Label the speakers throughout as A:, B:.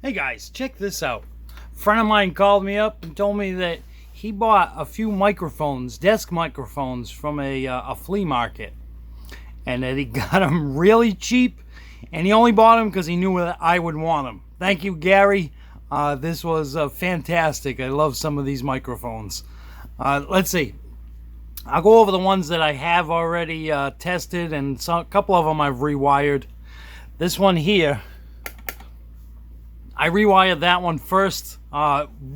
A: Hey guys, check this out. A friend of mine called me up and told me that he bought a few microphones, desk microphones, from a flea market, and that he got them really cheap, and he only bought them because he knew that I would want them. Thank you, Gary. This was fantastic. I love some of these microphones. Let's see. I'll go over the ones that I have already tested, and a couple of them I've rewired. This one here, I rewired that one first.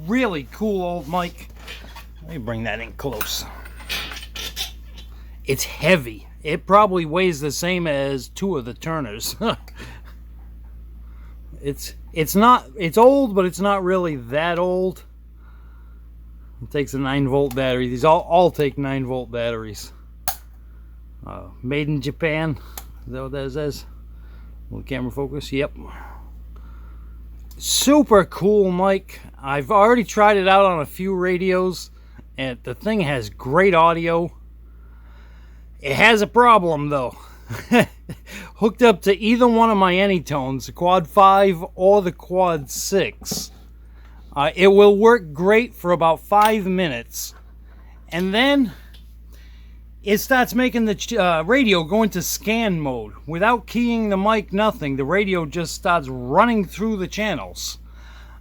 A: Really cool old mic. Let me bring that in close. It's heavy. It probably weighs the same as two of the Turners. It's old, but it's not really that old. It takes a 9-volt battery. These all take 9-volt batteries. Made in Japan. Is that what that says? Will the camera focus? Yep. Super cool mic. I've already tried it out on a few radios, and the thing has great audio. It has a problem though. Hooked up to either one of my Anytones, the Quad 5 or the Quad 6, it will work great for about 5 minutes, and then it starts making the radio go into scan mode. Without keying the mic, nothing. The radio just starts running through the channels.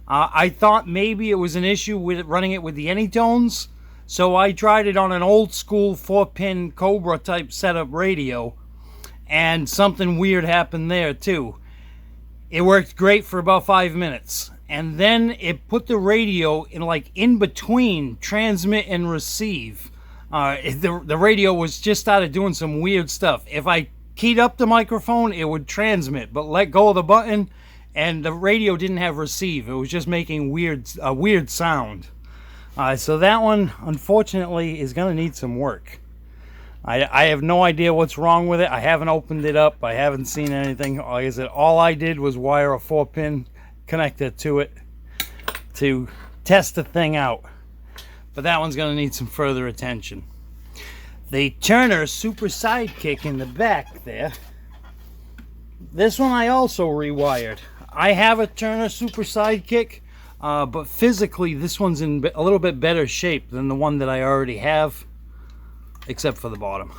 A: I thought maybe it was an issue with running it with the Anytones, so I tried it on an old school 4-pin Cobra type setup radio, and something weird happened there too. It worked great for about 5 minutes, and then it put the radio in between transmit and receive. The radio was just started doing some weird stuff. If I keyed up the microphone, it would transmit, but let go of the button and the radio didn't have receive. It was just making a weird sound. So that one, unfortunately, is going to need some work. I have no idea what's wrong with it. I haven't opened it up. I haven't seen anything. Like I said, all I did was wire a 4-pin connector to it to test the thing out. But that one's going to need some further attention. The Turner Super Sidekick in the back there. This one I also rewired. I have a Turner Super Sidekick, but physically this one's in a little bit better shape than the one that I already have, except for the bottom.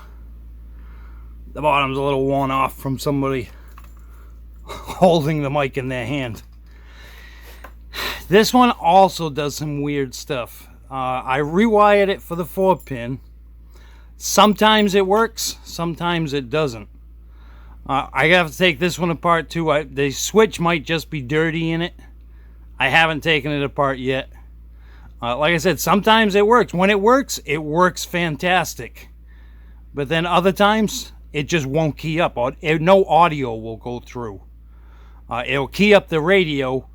A: The bottom's a little worn off from somebody holding the mic in their hand. This one also does some weird stuff. I rewired it for the 4-pin. Sometimes it works, sometimes it doesn't. I have to take this one apart too. The switch might just be dirty in it. I haven't taken it apart yet. Like I said, sometimes it works. When it works fantastic. But then other times, it just won't key up. No audio will go through. It'll key up the radio,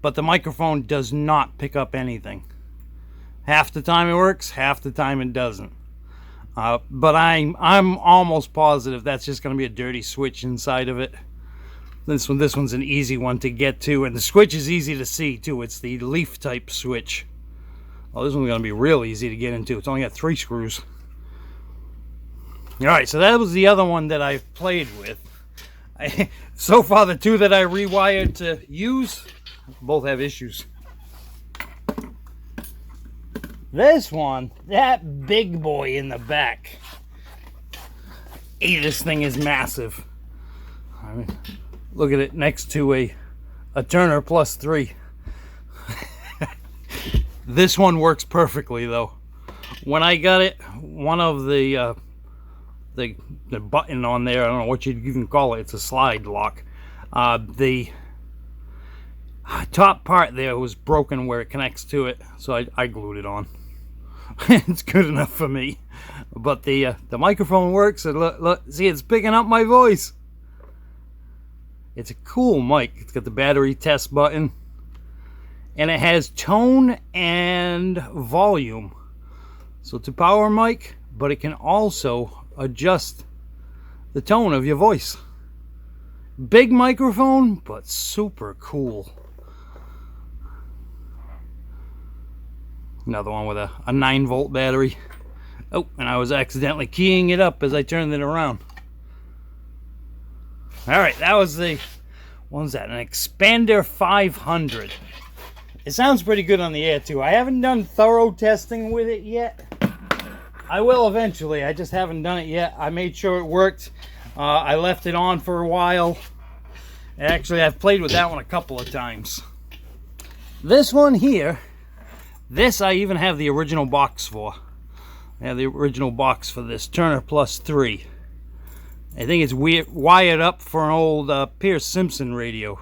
A: but the microphone does not pick up anything. Half the time it works, half the time it doesn't. But I'm almost positive that's just going to be a dirty switch inside of it. This one's an easy one to get to, and the switch is easy to see too. It's the leaf type switch. Oh, this one's going to be real easy to get into. It's only got 3 screws. Alright, so that was the other one that I've played with. So far, the 2 that I rewired to use both have issues. This one, that big boy in the back. This thing is massive. I mean, look at it next to a Turner Plus 3. This one works perfectly though. When I got it, one of the button on there, I don't know what you'd even call it, it's a slide lock. The top part there was broken where it connects to it, so I glued it on. It's good enough for me. But the microphone works, and look, see, it's picking up my voice. It's a cool mic. It's got the battery test button, and it has tone and volume. So it's a power mic, but it can also adjust the tone of your voice. Big microphone, but super cool. Another one with a 9-volt battery. Oh, and I was accidentally keying it up as I turned it around. Alright, that was What's that? An Expander 500. It sounds pretty good on the air too. I haven't done thorough testing with it yet. I will eventually. I just haven't done it yet. I made sure it worked. I left it on for a while. Actually, I've played with that one a couple of times. This one here, this I even have the original box for. I have the original box for this Turner Plus 3. I think it's wired up for an old Pierce Simpson radio.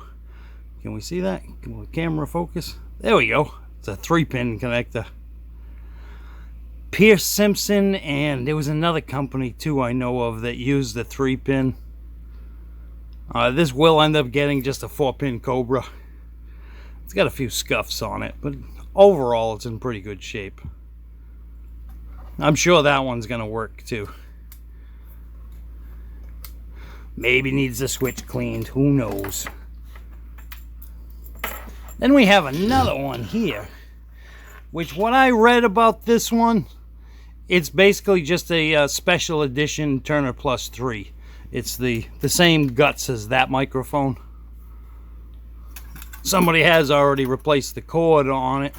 A: Can we see that? Can the camera focus? There we go. It's a 3-pin connector. Pierce Simpson, and there was another company too I know of that used the 3-pin. This will end up getting just a 4-pin Cobra. It's got a few scuffs on it, but overall it's in pretty good shape. I'm sure that one's gonna work too. Maybe needs the switch cleaned, who knows. Then we have another one here, which what I read about this one, it's basically just a special edition Turner Plus 3. It's the same guts as that microphone. Somebody has already replaced the cord on it.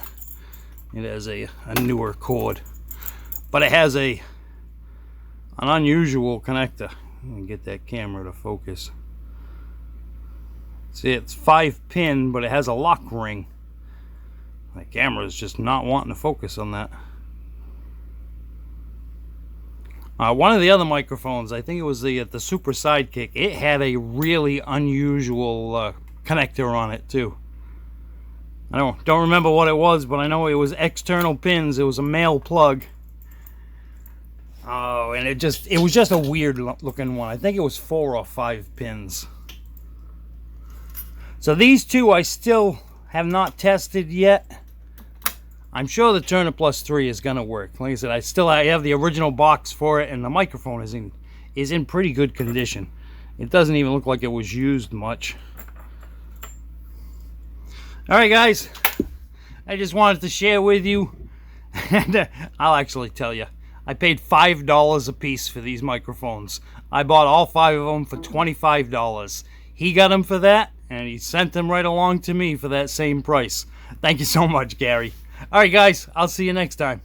A: It has a newer cord. But it has an unusual connector. Let me get that camera to focus. See, it's 5-pin, but it has a lock ring. The camera's just not wanting to focus on that. One of the other microphones, I think it was the Super Sidekick, it had a really unusual connector on it too. I don't remember what it was, but I know it was external pins. It was a male plug. Oh, and it was just a weird looking one. I think it was 4 or 5 pins. So these two I still have not tested yet. I'm sure the Turner Plus 3 is gonna work. Like I said, I have the original box for it, and the microphone is in pretty good condition. It doesn't even look like it was used much. All right, guys, I just wanted to share with you, and I'll actually tell you, I paid $5 a piece for these microphones. I bought all 5 of them for $25. He got them for that, and he sent them right along to me for that same price. Thank you so much, Gary. All right, guys, I'll see you next time.